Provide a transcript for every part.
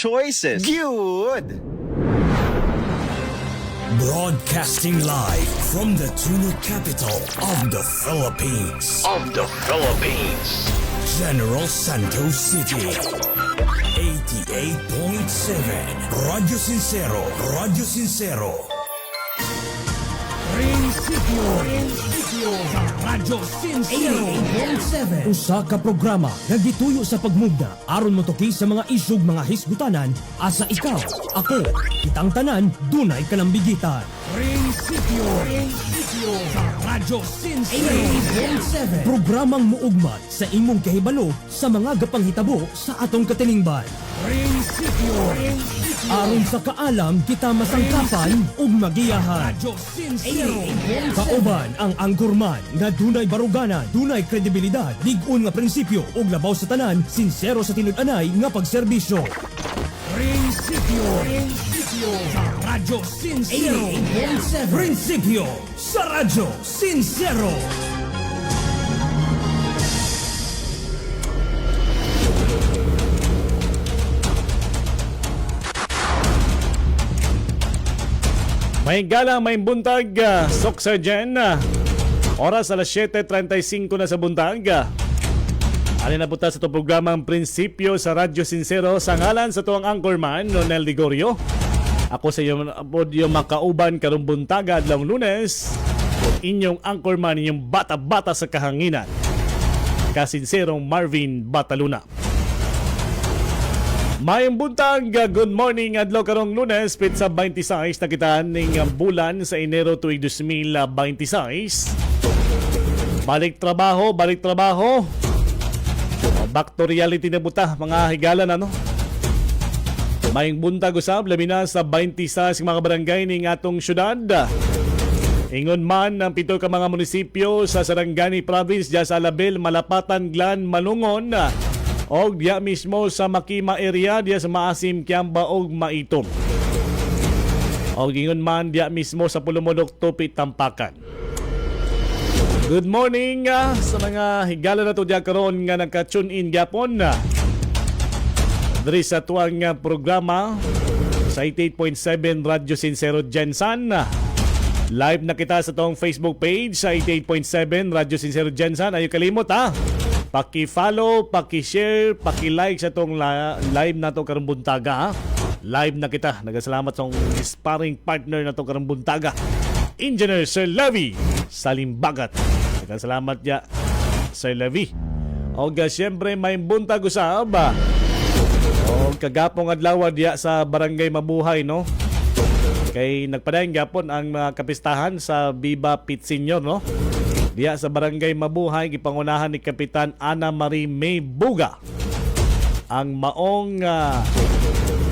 choices. Good! Broadcasting live from the tuna capital of the Philippines. General Santos City. 88.7 Radyo Sincero. Prinsipyo sa Radyo Sincero 88.7. Usa ka programa nagituyo sa pagmugna aron motoki sa mga isyug mga hisgutanan asa ikaw, ako, kitang tanan dunay kalambigitan. Prinsipyo sa Radyo Sincero 88.7. Programang muugmat sa imong kahibalo sa mga gapanghitabo sa atong katilingban. Prinsipyo aron sa kaalam kita masangkapan ug magiyahan. Radyo Sincero kauban ang angkorman nga dunay baruganan, dunay kredibilidad, lig-on nga prinsipyo ug labaw sa tanan, sincero sa tinud-anay nga pagserbisyo. Prinsipyo sa Radyo Sincero 88.7. Prinsipyo sa Radyo Sincero. May gala, may buntag, Soksa dyan. Oras alas 7:35 na sa buntag. Alin na punta sa itong programang Prinsipyo sa Radyo Sincero sa ngalan sa tuwang anchorman, Ronel Ligorio. Ako sa iyo makauban karong buntaga adlong Lunes. Inyong anchorman, inyong bata-bata sa kahanginan. Kasinserong Marvin Bataluna. Mayong buntag, good morning adlaw karong Lunes, pitsa 26 na kita ning bulan sa Enero tuig 2026. Balik trabaho. Back to reality na buta, mga higalan ano. Mayong buntag usab labi na sa 26 mga barangay ning atong syudad. Ingon man ang pito ka mga munisipyo sa Sarangani Province, diya sa Alabel, Malapatan, Glan, Malungon, og diya mismo sa Makima area, diya sa Maasim, Kiamba og Maitom. Og ingon man diya mismo sa Pulumodok, Tupi, Tampakan. Good morning sa mga higala na to diya karon nga nagka-tune in gyapon. Diri sa tuwang programa sa 88.7 Radyo Sincero Jensan. Live na kita sa tong Facebook page sa 88.7 Radyo Sincero Jensan. Ayaw kalimot paki-follow, paki-share, paki-like sa tong live na to karong buntaga. Live na kita. Nagasalamat sa sparring partner na to karong buntaga, Engineer Sir Levy Salimbagat. Nagasalamat ya Sir Levy. O siyempre may buntag usab. O kagapong adlaw diya sa Barangay Mabuhay, no? Kay nagpadayon gapon ang kapistahan sa Viva Pit Senior, no? Diya sa Barangay Mabuhay, gipangunahan ni Kapitan Ana Marie May Buga ang maong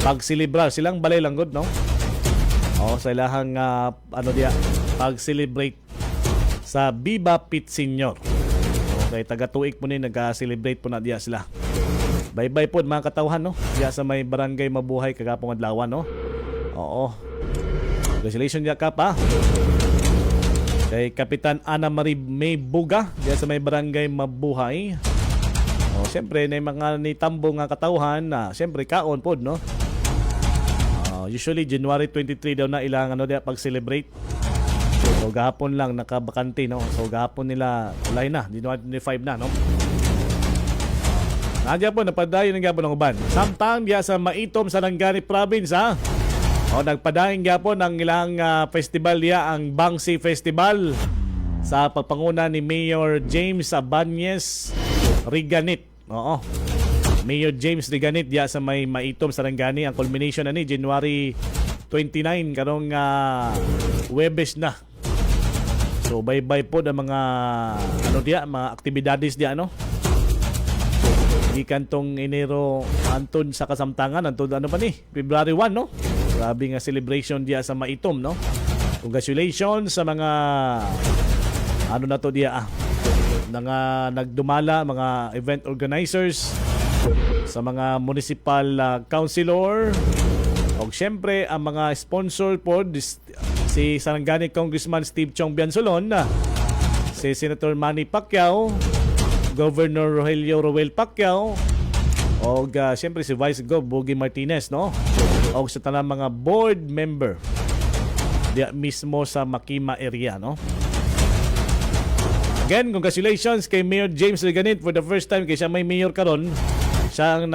pagsilibrar. Silang balay lang good, no? O sa ilahang diya pag-celebrate sa Viva Pit Senior. Okay, taga-tuig po ni nag-celebrate po na diya sila. Bye-bye po mga katawhan, no? Diya sa may Barangay Mabuhay kagapong adlaw, no? Oo. Congratulations diya ka pa. Kay Kapitan Ana Marie May Buga diya sa may Barangay Mabuhay. O siyempre na mga nitambo nga katawhan na siyempre kaon pod, no? Usually January 23 daw na ilang diya pag-celebrate. So gahapon lang nakabakante, no? So gahapon nila ulay na January 25 na, no? Nadya po napadayon ng gapon ng uban. Samtang diya sa Maitom sa Sarangani Province, O nagpadayon gyapon ang ilang festival diya, ang Bangsi Festival sa pagpanguna ni Mayor James Abanez Riganit. Oo. Mayor James Riganit diya sa may Maitom Sarangani. Ang culmination na ni January 29 karong Webes na. So bye-bye po ang mga diya, mga aktibidades diya, no? Gikan tong Enero anton sa kasamtangan anton pa ni February 1, no? Grabe nga celebration diya sa Maitom, no? Congratulations sa mga na to diya mga nagdumala, mga event organizers, sa mga municipal councilor, o syempre ang mga sponsor po, si Sarangani Congressman Steve Chong Biansolon, si Senator Manny Pacquiao, Governor Rogelio Roel Pacquiao, O siyempre si Vice Gov Bogie Martinez, no? O sa tanang mga board member diya mismo sa Makima area, no? Again, congratulations kay Mayor James Reganit for the first time kay siya may mayor karon. Siya ang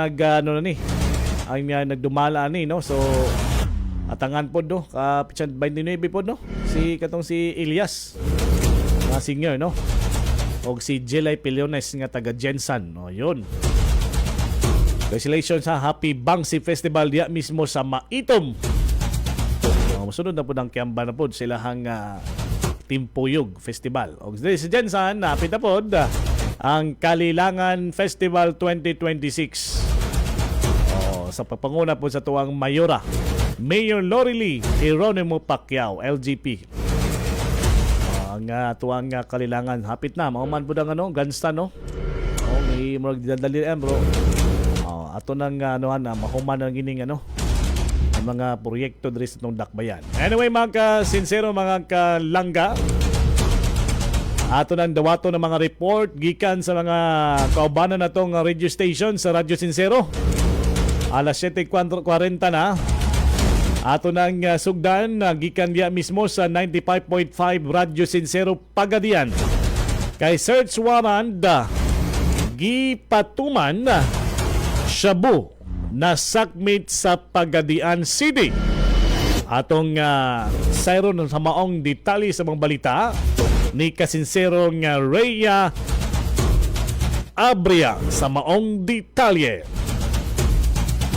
nagdumala ni, no? So atangan po do kapitsan 29 po, no? Si Elias na senior, no? O si Jelay Piliones nga taga Jensan, no? Yun. Congratulations sa Happy Bangsi Festival diya mismo sa Maitom. Masunod na po ng Kiamba na po sila hang Timpuyog Festival. O si Jensan, napit na po ang Kalilangan Festival 2026. Sa papanguna po sa tuwang Mayora, Mayor Lorely Geronimo Pacquiao, LGP. Ang tuwang Kalilangan, hapit na. Mahuman po ng Gansta, no? May magdadali bro. Ato nang mahuman ng ining mga proyekto diri sa itong dakbayan. Anyway, mga sincero, mga kalangga, ato nang dawato ng mga report gikan sa mga kaubanan na itong radio station sa Radyo Sincero. Alas 7:40 na. Ato nang sugdan gikan diya mismo sa 95.5 Radyo Sincero Pagadian. Kay search warrant gipatuman shabu na sakmit sa Pagadian City. Atong sayron sa maong detalye sa mga balita ni kasinserong Rhea Abria sa maong detalye.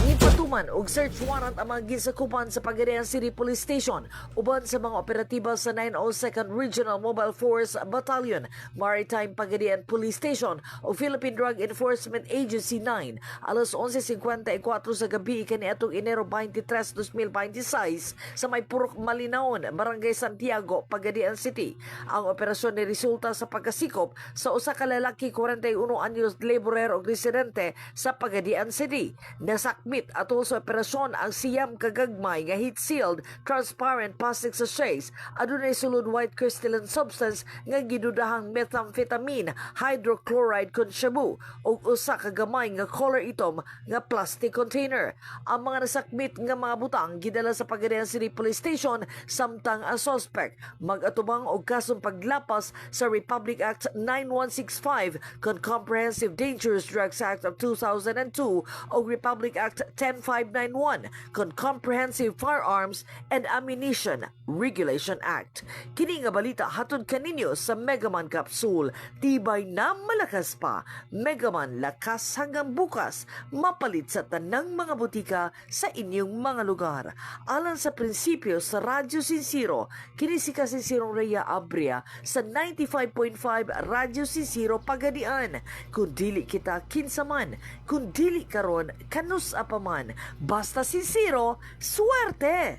Ipatuman og search warrant ang mga gisakupan sa Pagadian City Police Station uban sa mga operatiba sa 902nd Regional Mobile Force Battalion, Maritime Pagadian Police Station o Philippine Drug Enforcement Agency 9 alas 11:54 sa gabi kaniadtong Enero 23, 2026 sa may Purok Malinaon, Barangay Santiago, Pagadian City. Ang operasyon ni resulta sa pagkasikop sa usa ka lalaki 41 anyos laborer o residente sa Pagadian City. Nasakmit atol sa operasyon ang siyam kagagmay nga heat-sealed transparent plastic sachets adunay sulod white crystalline substance nga gidudahang methamphetamine hydrochloride kon shabu ug usa ka gamay nga color itom nga plastic container. Ang mga nasakmit nga mga butang gidala sa Pagadian City Police Station samtang ang suspect mag-atubang og kasong paglapas sa Republic Act 9165 kon Comprehensive Dangerous Drugs Act of 2002 o Republic Act 10591 kon Comprehensive Firearms and Ammunition Regulation Act. Kini nga balita hatod kaninyo sa Megaman Capsule. Tibay na malakas pa. Megaman, lakas hanggang bukas. Mapalit sa tanang mga butika sa inyong mga lugar. Alang sa prinsipyo sa Radyo Sincero, kini si Kasinsirong Rhea Abria sa 95.5 Radyo Sincero Pagadian. Kung dili kita kinsaman, kung dili karon kanus apaman, basta sincero, suwerte!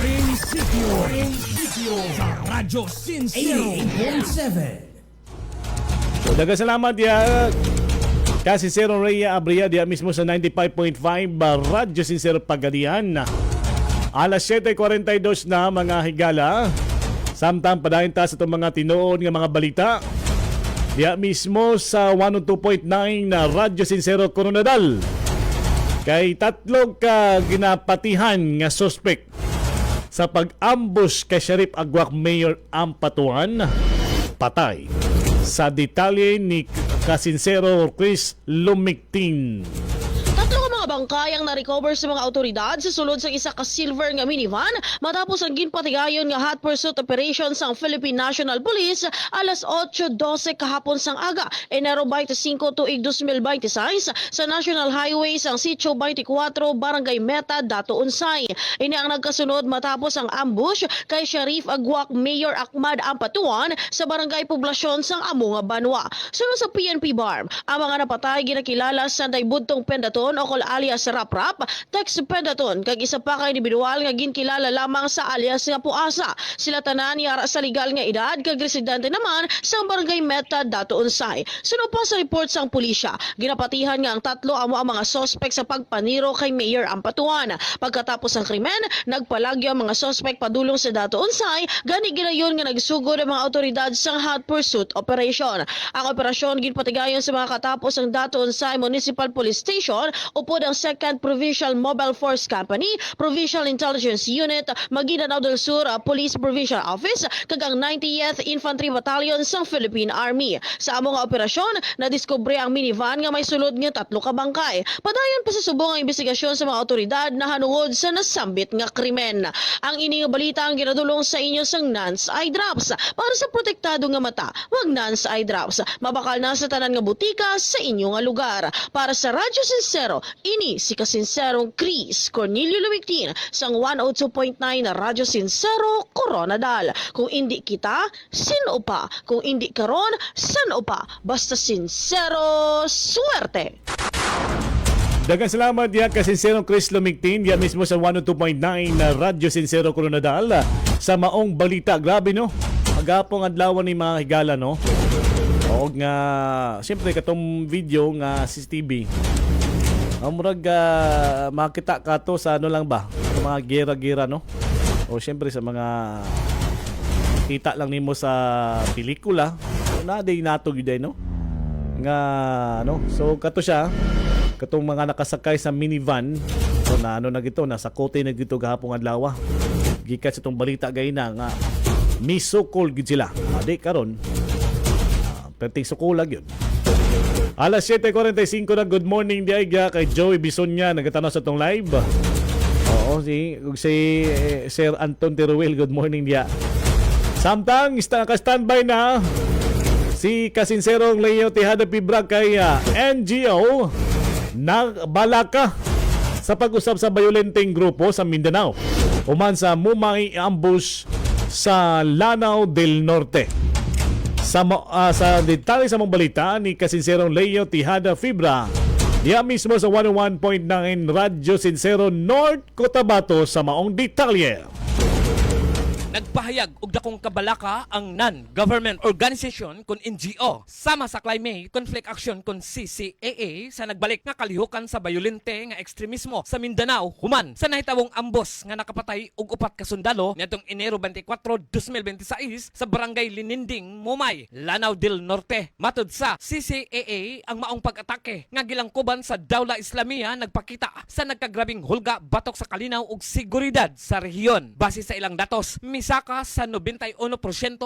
Prinsipyo sa Radyo Sincero 88.7. Daghang salamat kasi Sir Rhea Abria diya mismo sa 95.5 Radyo Sincero Pagadian. Alas 7:42 na mga higala. Samtang padayon ta sa itong mga tinuod nga mga balita diya mismo sa 102.9 na Radyo Sincero Coronadal. Kay tatlong ka ginapatihan nga suspect sa pag-ambush kay Sheriff Agwak Mayor Ampatuan, patay. Sa detalye ni Kasinsero Chris Lumictin. Tatlo ka mga bangkay ang na-recover sa mga autoridad sa sulod sa isa ka silver nga minivan matapos ang ginpatigayon nga hot pursuit operation sang Philippine National Police alas 8:12 kahapon sang aga, Enero 25 tuig 2026 sa National Highway sang Sitio 24, Barangay Meta, Dato Unsay. Ini ang nagkasunod matapos ang ambush kay Sheriff Agwak Mayor Ahmad Ampatuan sa Barangay Poblasyon sang Amunga, Banwa. Sunod sa PNP BARM, ang mga napatay ginakilala sa Daybudtong Pendaton o alias Rap-Rap, Tex Pedaton, kag isa pa ka individual nga ginkilala lamang sa alias nga Puasa. Sila tanan yara sa legal nga edad kag residente naman sa barangay Meta Dato Unsay. Suno pa sa report sang pulisya, ginapatihan nga ang tatlo amo ang mga sospek sa pagpaniro kay Mayor Ampatuan. Pagkatapos ang krimen, nagpalagyo ang mga sospek padulong sa Dato Unsay, gani gilayon nga nagsugod ang mga otoridad sa hot pursuit operation. Ang operasyon ginpatigayon sa mga katapos ang Dato Unsay Municipal Police Station upod ang 2nd Provincial Mobile Force Company, Provincial Intelligence Unit, Maguindanao del Sur Police Provincial Office, kag ang 90th Infantry Battalion sa Philippine Army. Sa among nga operasyon, nadiskubre ang minivan nga may sulod nga 3 ka bangkay. Padayon pa sa subong ang investigasyon sa mga otoridad na hanungod sa nasambit nga krimen. Ang ini nga balita ang ginadulong sa inyo sang Nance Eye Drops. Para sa protektado nga mata, wag Nance Eye Drops. Mabakal na sa tanan nga butika sa inyo nga lugar. Para sa Radyo Sincero, ini si kasinserong Chris Cornelio Lumictin sang 102.9 na Radyo Sincero, Coronadal. Kung hindi kita, sino pa? Kung hindi karon, saan pa? Basta sincero, suwerte! Daghang salamat diya ka Sinserong Chris Lumictin diya mismo sa 102.9 na Radyo Sincero Coronadal sa maong balita. Grabe no, agapong adlaw ni mga higala no. O nga siyempre katong video nga CCTV murag makita ka to sa ano lang ba, sa mga gera-gera no, o siyempre sa mga kita lang nimo sa pelikula na day nato gyud no nga no. So kato siya, katong mga nakasakay sa minivan, so na ano na gito, nasa kote na gito gahapong adlaw, gikan sa itong balita gayna nga misukol gid sila. Adi karon perting sukulag yun. Alas 7:45 na. Good morning di ay kay Joey Bisonya nagatanaw sa itong live. Oo, si Sir Anton Teruel, good morning dia. Samtang ka-standby na si kasinserong Leo Tejada Fibra kay NGO na balaka sa pag-usap sa bayolenteng grupo sa Mindanao uman sa mumay ambush sa Lanao del Norte. Sa detalye sa mong balita ni kasinserong Leo Tejada Fibra diya mismo sa 101.9 Radyo Sincero North Cotabato sa maong detalye. Nagpahayag og dakong kabalaka ang non-government organization kun NGO sama sa Climate Conflict Action kun CCAA sa nagbalik nga kalihukan sa bayolente nga ekstremismo sa Mindanao human sa nahitawong ambos nga nakapatay og 4 ka sundalo niadtong Enero 24, 2026 sa barangay Lininding, Mumay, Lanao del Norte. Matud sa CCAA, ang maong pag-atake nga gilangkuban sa Dawla Islamia nagpakita sa nagkagrabing hulga batok sa kalinaw ug seguridad sa rehiyon. Base sa ilang datos, misaka sa 91%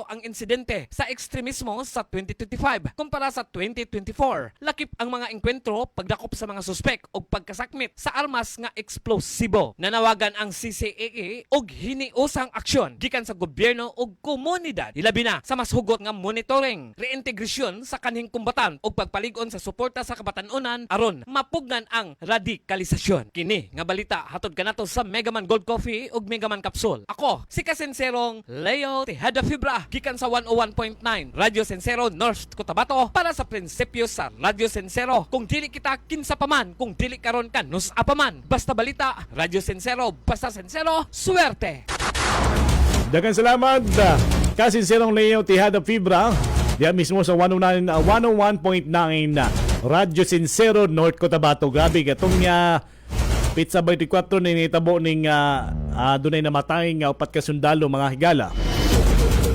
ang insidente sa ekstremismo sa 2025 kumpara sa 2024. Lakip ang mga engkwentro, pagdakop sa mga suspek o pagkasakmit sa armas nga eksplosibo. Nanawagan ang CCAA og hiniusang aksyon gikan sa gobyerno ug komunidad. Ilabi na sa mas hugot nga monitoring, reintegrisyon sa kanhing kumbatan ug pagpalig-on sa suporta sa kabatanunan aron mapugnan ang radikalisasyon. Kini nga balita hatod kanato sa Megaman Gold Coffee ug Megaman Capsule. Ako si Kasenserong Leo Tejada Fibra gikan sa 101.9 Radyo Sincero North Cotabato para sa prinsipyo sa Radyo Sincero. Kung dili kita kinsa paman, kung dili karon ka nus apaman. Basta balita, Radyo Sincero, basta sincero, suwerte. Daghang salamat kasinserong Leo Tejada Fibra diya mismo sa 101.9 Radyo Sincero North Cotabato. Grabe gatong Pizza 24 na initabo ning dunay namatay nga 4 ka sundalo mga higala.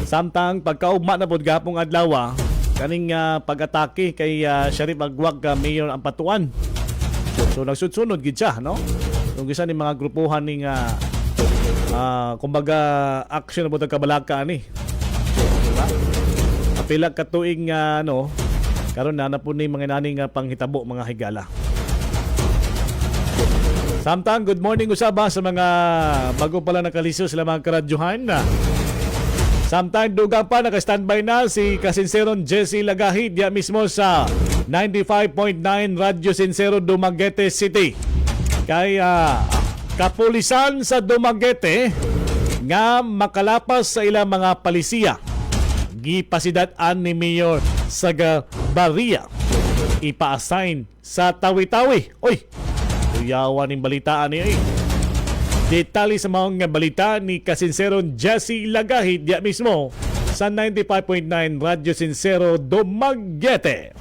Samtang pagkaugma na pod gapong adlaw kaning pag-atake kay Sharif Agwag Mayor Ampatuan. So nagsudsunod gid siya no. Kung isa ni mga grupuhan ning kumbaga action na pod kabalaka ani. Diba? Apila ka tuig ano karon na po ni mga naning panghitabo mga higala. Samtang good morning usaba sa mga bago pala nakalisyo sila mga karadyohan. Samtang dugang pa naka-standby na si kasinseron Jesse Lagahi diya mismo sa 95.9 Radyo Sincero Dumaguete City. Kaya kapulisan sa Dumaguete nga makalapas sa ilang mga palisiya. Gipasidad-an ni Mayor Sagabarria ipa-assign sa Tawi-Tawi. Oy! Tuyawan ng balitaan niya eh. Detalye sa mga balita ni Kasinseron Jesse Lagahid diya mismo sa 95.9 Radyo Sincero Dumaguete.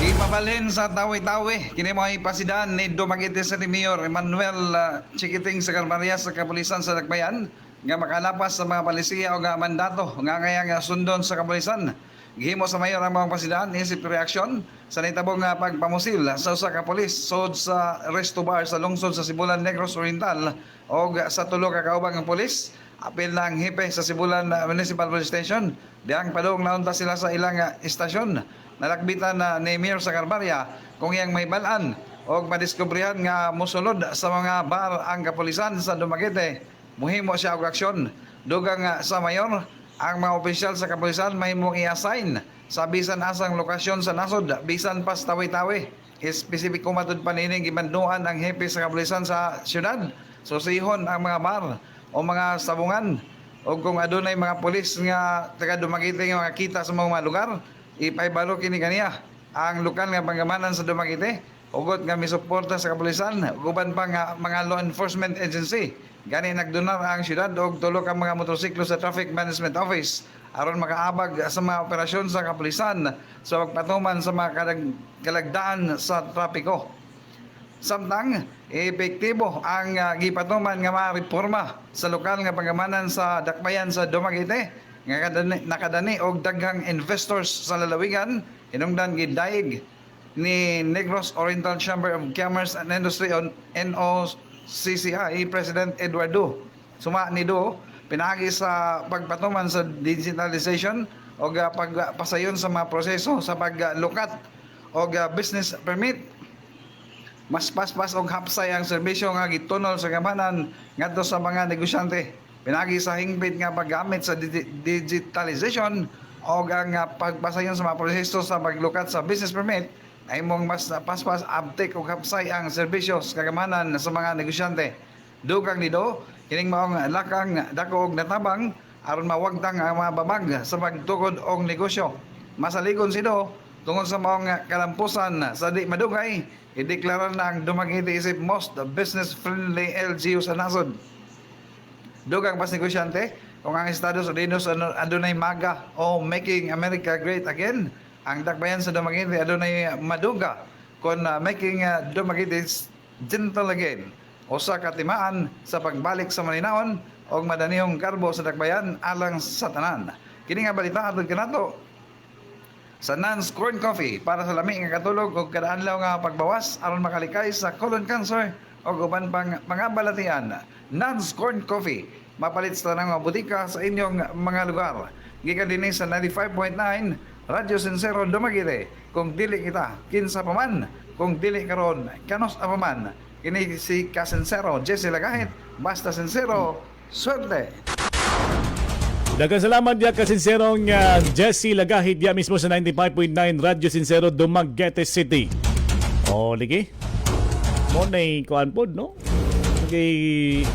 Ipabalhin sa tawi-tawi, kini mo ipasidan ni Dumaguete City Mayor Emmanuel Chiquiting sa Carmaria sa Kapulisan sa Dakbayan nga makalapas sa mga palisiya o nga mandato nga ngayang sundon sa kapulisan. Gihimo sa mayor ang mga pasidan isip reaksyon sa nitabong pagpamusil sa usa ka pulis sud sa resto bar sa lungsod sa Sibulan Negros Oriental o sa tulo ka kaubang ang pulis. Apil na ang hipe sa Sibulan Municipal Police Station. Diang padung naunta sila sa ilang istasyon. Nalakbitan na ni Mayor sa Carmaria kung iyang may balaan o madiskubrihan nga musulod sa mga bar ang kapulisan sa Dumaguete. Muhimo siya og aksyon. Dugang sa mayor, ang mga opisyal sa kapulisan may mong i-assign sa bisan asang lokasyon sa nasod, bisan pas tawi-tawi. Espesipiko matud panining gibanduan ang hepe sa kapulisan sa syudad. Susihon ang mga bar o mga sabungan. O kung adunay mga pulis nga taga Dumaguete nga makakita sa mga lugar, ipaibalo kini kaniya ang lokal nga panggamanan sa Dumaguete. Ugot nga misuporta sa kapulisan, uban pa nga mga law enforcement agency. Gani nagdonar ang syudad og tulo ka mga motorsiklo sa Traffic Management Office aron makaabag sa mga operasyon sa kapulisan sa pagpatuman sa mga kalagdaan sa trapiko. Samtang epektibo ang gipatuman nga mga reforma sa lokal nga panggamanan sa Dakbayan sa Dumaguete nga nakadani og daghang investors sa lalawigan hinungdan gidayeg ni Negros Oriental Chamber of Commerce and Industry on NOCCI President Eduardo. Suma ni Do pinagi sa pagpatuman sa digitalization o pagpasayon sa mga proseso sa paglukat o business permit. Mas paspas og hapsay ang serbisyo nga gitunol sa gamanan ngadto sa mga negosyante. Pinagi sa hingpit nga paggamit sa digitalization o ang pagpasayon sa mga proseso sa paglukat sa business permit ay mong mas paspas uptake o hapsay ang serbisyo sa kagamanan sa mga negosyante. Dugang nido, kining maong lakang dako og natabang aron mawagtang ang mga babag sa pagtukod og negosyo. Masaligon sido tungod sa maong kalampusan sa di madugay, ideklara na ang Dumaguete isip most business-friendly LGU sa nasod. Dugang pas negosyante, kung ang Estados Unidos adunay MAGA o Making America Great Again, ang Dakbayan sa Dumaguete adunay maduga kon making Dumaguete gentle again. Usa ka timaan sa pagbalik sa malinawon og madanihong karbo sa Dakbayan alang sa tanan. Kini nga balita adto kanato sa Nans Corn Coffee para sa lami nga katulog og kada adlaw nga pagbawas aron makalikay sa colon cancer o uban pang mga balatian. Nans Corn Coffee mapalit sa tanang mga butika sa inyong mga lugar. Gikan dinhi sa 95.9 Radyo Sincero Dumaguete. Kung dili kita, kinsa pa man. Kung dili karon, kanos pa man. Kini si Kasincero Jesse Lagahit. Basta sincero, swerte. Daghang salamat diya Kasinserong Jesse Lagahit diya mismo sa 95.9 Radyo Sincero Dumaguete City. O, ligi. Mo na'y kuhan po, no? Okay,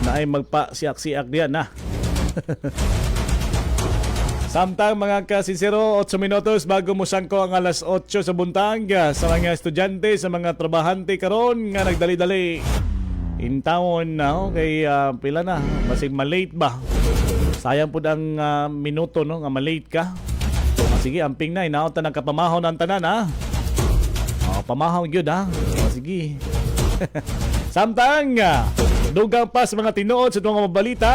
na ay magpa-siak-siak diyan, ha? Samtang mga Kasinsero, 8 minutos bago mo sangko ang alas 8 sa buntag sa mga estudyante, sa mga trabahante karon nga nagdali-dali in town na kay pila na, basig malate ba? Sayang po ang minuto no nga malate ka. Sige, amping na inaot na nagkapamahon ang tanan ha. Pamahon gyud ha. Sige. Samtang dugang pa sa mga tinuod sa mga balita.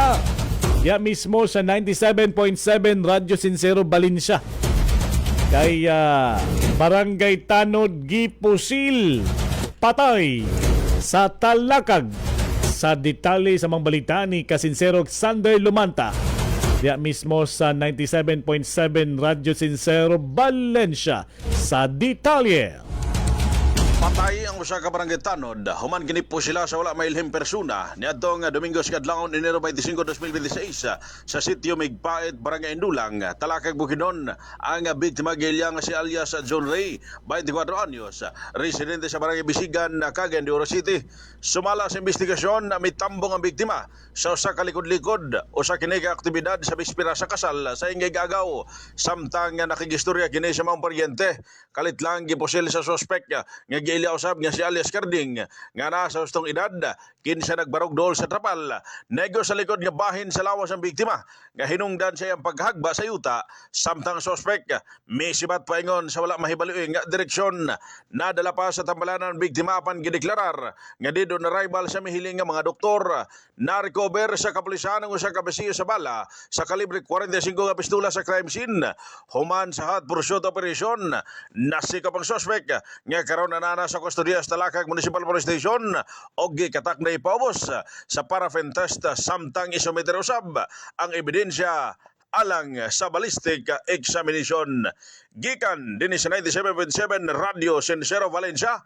Ya mismo sa 97.7 Radyo Sincero Valencia. Kay Barangay Tanod Gipusil patay sa Talakag. Sa detalye sa mga balita ni Kasinsero Sander Lumanta. Ya mismo sa 97.7 Radyo Sincero Valencia. Sa detalye. Patay ang usa ka barangay Tanod, human kini po sila sa wala mailhim persona niadtong Domingo sa adlaw Enero 25, 2026 sa sitio Migpait, Barangay Indulang, Talakag, Bukidnon. Ang biktima gilyang si alias John Ray, 24 anyos, residente sa Barangay Bisigan, Cagayan de Oro City. Sumala sa investigasyon, mitambong ang biktima sa usa ka likod-likod o sa kini ka aktibidad sa bispira sa kasal sa ingay gagaw. Samtang nakigistorya kini sa mga paryente, kalit lang giposil sa suspect nga giila usab nga si alias Carding nga nasa hustong edad kinsa nagbarog dool sa trapal nego sa likod nga bahin sa lawas ang biktima nga hinungdan sa iyang paghagba sa yuta samtang suspect misibat paingon sa wala mahibaloy nga direksyon nadala pa sa tambalanan ang biktima apan gideklarar nga didto na rival sa mihiling nga mga doktor na recover sa kapulisan ang usa ka basiyo sa bala sa kalibre 45 nga pistola sa crime scene human sa hot pursuit operation nasikap ang suspect nga karon na nana sa kustodiya sa Talakag Municipal Police Station og gikatak na ipaubos sa paraffin test samtang isometer usab ang ebidensya alang sa ballistic examination. Gikan dinhi sa 97.7 Radio Sincero Valencia,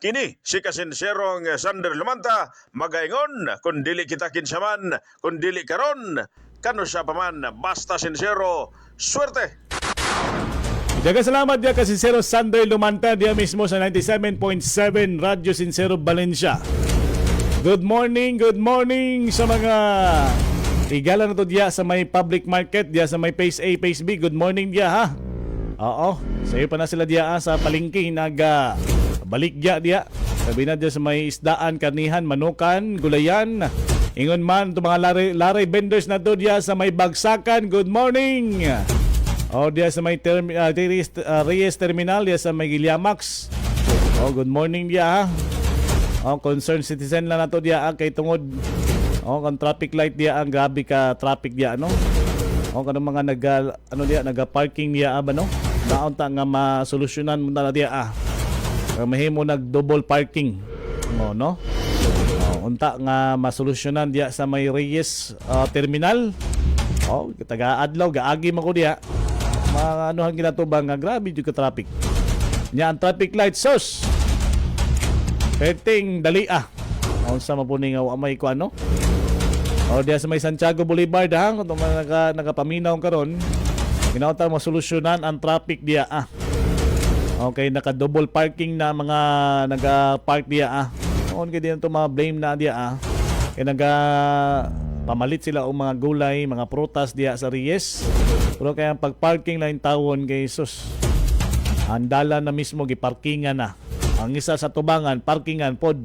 kini si kasinserong Sander Lumanta magaingon kung dili kita kinsaman, kung dili karon kano siya paman basta sincero, swerte. Daghang salamat dia ka Sincero Sander Lumanta dia mismo sa 97.7 Radyo Sincero Valencia. Good morning sa mga igala na to dia sa may public market, dia sa may Phase A, Phase B. Good morning dia ha. Oo, sayo pa na sila dia sa palengke balik dia. Sabi na dia sa may isdaan, karnihan, manukan, gulayan. Ingon man to mga laray vendors na to dia sa may bagsakan. Good morning. O dia sa may Reyes Terminal, dia sa may Giliamax. O good morning dia ha. O concerned citizen lang na to dia kay tungod. O kan traffic light dia ang grabe ka traffic dia no. O kanang mga naga-parking dia ba no. Daon ta nga masolusyonan mo na dia mahimo nag double parking mo no. Unta nga masolusyonan dia sa may Reyes Terminal. O taga-adlaw gaagi man ko dia. Mga anuhan ginatubang nga grabe yung traffic. Nya ang traffic light sus. Perting dali Unsa mapuning nga may ko ano? O diya sa may Santiago Boulevard kung nagapaminaw karon. Ginauta mo solusyonan ang traffic diya Okay, naka-double parking na mga naga-park diya Noon kay diyan to ma-blame na diya Kaya pamalit sila o mga gulay, mga prutas diya sa Reyes. Pero kaya pag-parking lang tawon kay Jesus. Andala na mismo giparkingan na. Ang isa sa tubangan, parkingan pod.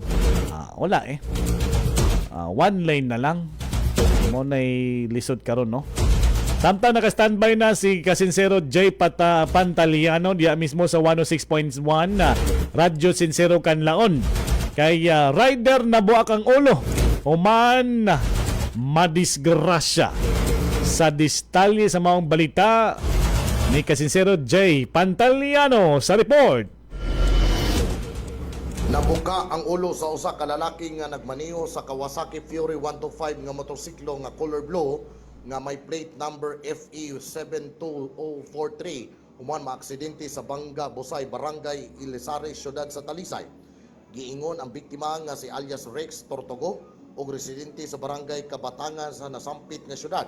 Wala one lane na lang. Mo na'y lisod karon no. Samtang naka-standby na si Kasinsero J. Pantaliano diya mismo sa 106.1 Radyo Sincero Canlaon. Kay rider na buak ang ulo. Human madisgrasya sa distalye sa maong balita ni Kasinsero J. Pantaliano sa report. Nabuka ang ulo sa usa ka lalaki nga nagmaniho sa Kawasaki Fury 125 nga motorsiklo nga color blue nga may plate number FE 72043 human maaksidente sa Banga, Busay, Barangay Ilisari, Syudad sa Talisay. Giingon ang biktima nga si alias Rex Tortogo og residente sa Barangay Kabatangan sa nasampit nga syudad.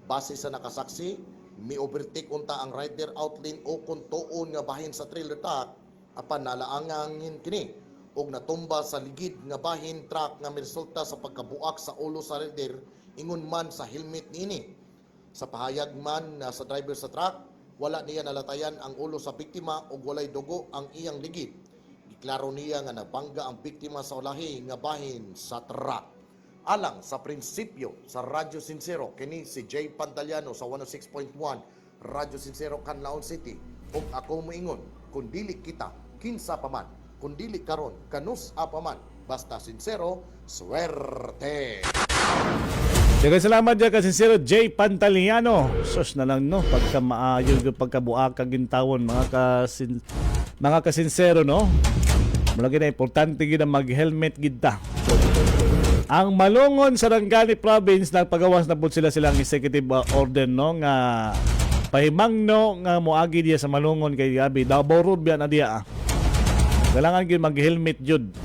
Base sa nakasaksi, mi-overtake unta ang rider outlane o kung tuon nga bahin sa trailer truck apan nalaangangin kini og natumba sa ligid nga bahin truck nga miresulta sa pagkabuak sa ulo sa rider ingon man sa helmet niini. Sa pahayag man sa driver sa truck, wala niya nalatayan ang ulo sa biktima og walay dugo ang iyang ligid. Giklaro niya nga nabangga ang biktima sa ulahi nga bahin sa truck. Alang sa prinsipyo sa Radyo Sincero, kini si J. Pantaliano sa 106.1 Radyo Sincero, Canlaon City. Ug ako moingon, kung dili kita, kinsa pa man, kung dili karon, kanus pa man, basta sincero, swerte. Daghang salamat dyan Kasinsero J. Pantaliano. Sus na lang no, pagka maayo pagkabuak kag gintawon mga kasinsero no. Malagi na importante gid mag-helmet gid ta. Ang Malungon sa Sarangani Province nagpagawas na po silang executive order no nga pahimangno nga moagi diya sa Malungon kay Gabi Davao Road biya na diya kailangan gyud mag-helmet jud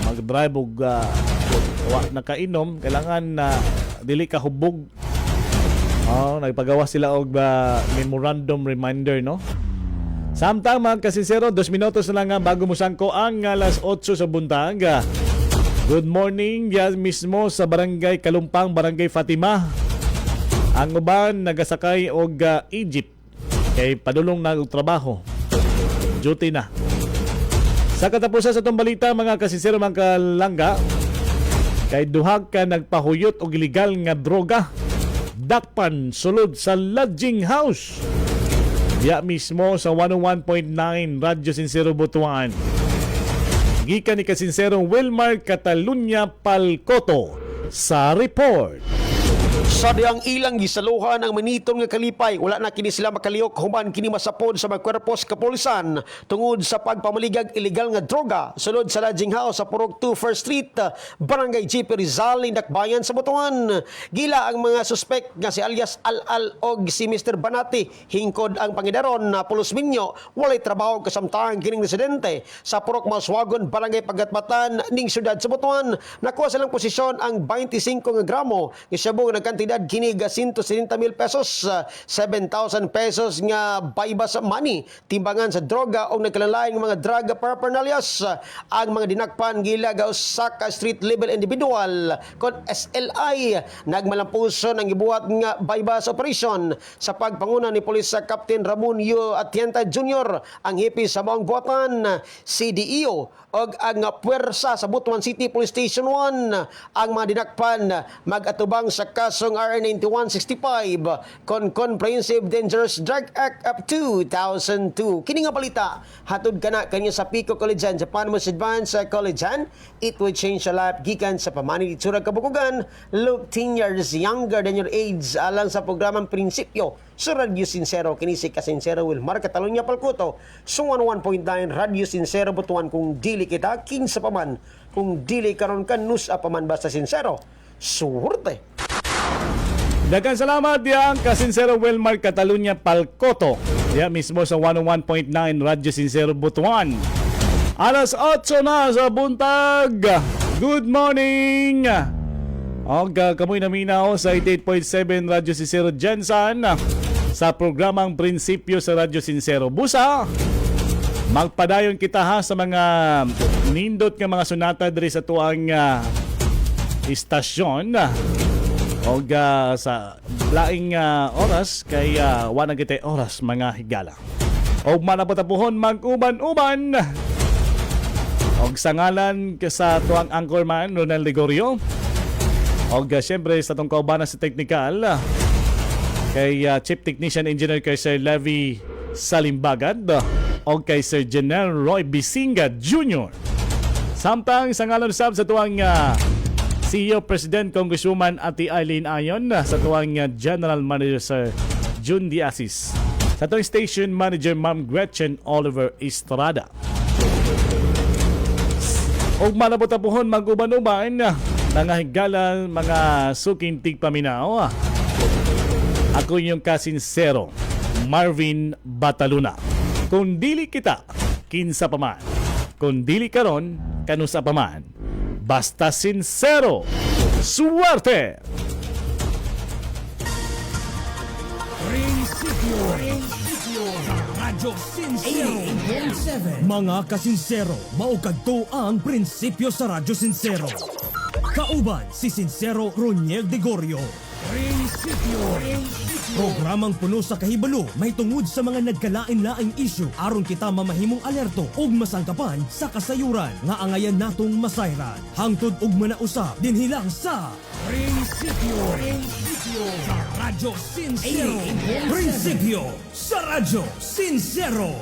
mag-drive og nakainom kailangan dili ka hubog. Nagpagawas sila og memorandum reminder no. Samtang mga kasinsero 2 minutos na lang bago mo sangko ang alas 8 sa buntag. Good morning, diyan mismo sa Barangay Kalumpang, Barangay Fatima. Ang uban nagasakay og Egypt kay padulong na og trabaho. Duty na. Sa katapusan sa itong balita, mga kasinsero mga kalangga, kay duhag ka nagpahuyot og illegal nga droga dakpan sulod sa lodging house. Diya mismo sa 101.9 Radyo Sincero Butuan. Gikan ni kasinserong Wilmar Catalunya Palcoto sa report. Sa diyang ilang gisaluhan ang maniton nga kalipay, wala na kini sila makaliyok human kini masapod sa mga kwerpos kapulisan tungod sa pagpamaligag illegal nga droga sulod sa lodging house sa Purok 2 First Street, Barangay GP Rizal, Dakbayan sa Butuan. Gila ang mga suspect nga si alias Al-Al og si Mr. Banati, hingkod ang pangidaron na Pulos Minyo, walay trabaho kasamtang kining residente sa Purok Maswagon, Barangay Pagatbatan ning siyudad sa Butuan. Nakuha silang posisyon ang 25 nga gramo nga shabu nga kantidad kini 170,000 pesos, 7,000 pesos nga baybas money, timbangan sa droga o nagkalalaing mga drug paraphernalias. Ang mga dinakpan gila sa street level individual kon SLI nagmalampuson ang gibuhat nga baybas operation sa pagpanguna ni Police Captain Ramon Yu Atienta Jr. ang hipi sa maong buhatan CDEO og ang puwersa sa Butuan City Police Station 1. Ang mga dinakpan mag-atubang sa kasong RA 9165 kon Comprehensive Dangerous Drug Act of 2002. Kini nga balita hatod kana kanya sa Pico Collegian Japan Most Advanced Collegian. It will change a life gikan sa pamani ditsura kabukugan. Look 10 years younger than your age alang sa programang Prinsipyo sa Radyo Sincero. Kini si Kasinsero Wilmar Catalunya Palcoto sa 101.9 Radyo Sincero Butuan. Kung dili kita kinsa paman, kung dili karon kan nus apaman basta sincero. Suwerte. Daghang salamat yang Kasinsero Wilmar Catalunya Palcoto. Diya mismo sa 101.9 Radyo Sincero Butuan. Alas 8 na sa buntag. Good morning. Og kamoy naminaw sa 88.7 Radyo Sincero Jensen sa programang Prinsipyo sa Radyo Sincero. Busa, magpadayon kita ha sa mga nindot nga mga sunata diri sa tuang istasyon. Og sa laing oras kay wala kita oras mga higala. Og manapatapuhon mag-uban-uban. Og sa ngalan sa tuang anchorman Ronald Ligorio. Og siyempre sa itong kaubana sa technical kay Chief Technician Engineer kay Sir Levy Salimbagad o kay Sir General Roy Bisinga Jr. Samtang sa ngalan sa tuwang CEO President Congresswoman Ati Eileen Ayon, sa tuwang General Manager Sir June Diasis, sa tuwang Station Manager Ma'am Gretchen Oliver Estrada. Og malabot-apuhon mag-uban-uban mga higala, mga suking tigpaminaw. Ako yung kasinsero, Marvin Bataluna. Kung dili kita, kinsa paman. Kung dili karon, kanusa paman. Basta sincero. Suwerte! Prinsipyo sa Radyo Sincero 88.7. Mga kasinsero, maukagto ang Prinsipyo sa Radyo Sincero. Kauban si Sincero Roniel de Gorio. Prinsipyo. Programang puno sa kahibalo, may tungod sa mga nagkalain-laing isyu aron kita mamahimong alerto ug masangkapan sa kasayuran nga angayan natong masayran. Hangtod ug manausap dinhilang sa Prinsipyo sa Radyo Sincero. Prinsipyo sa Radyo Sincero.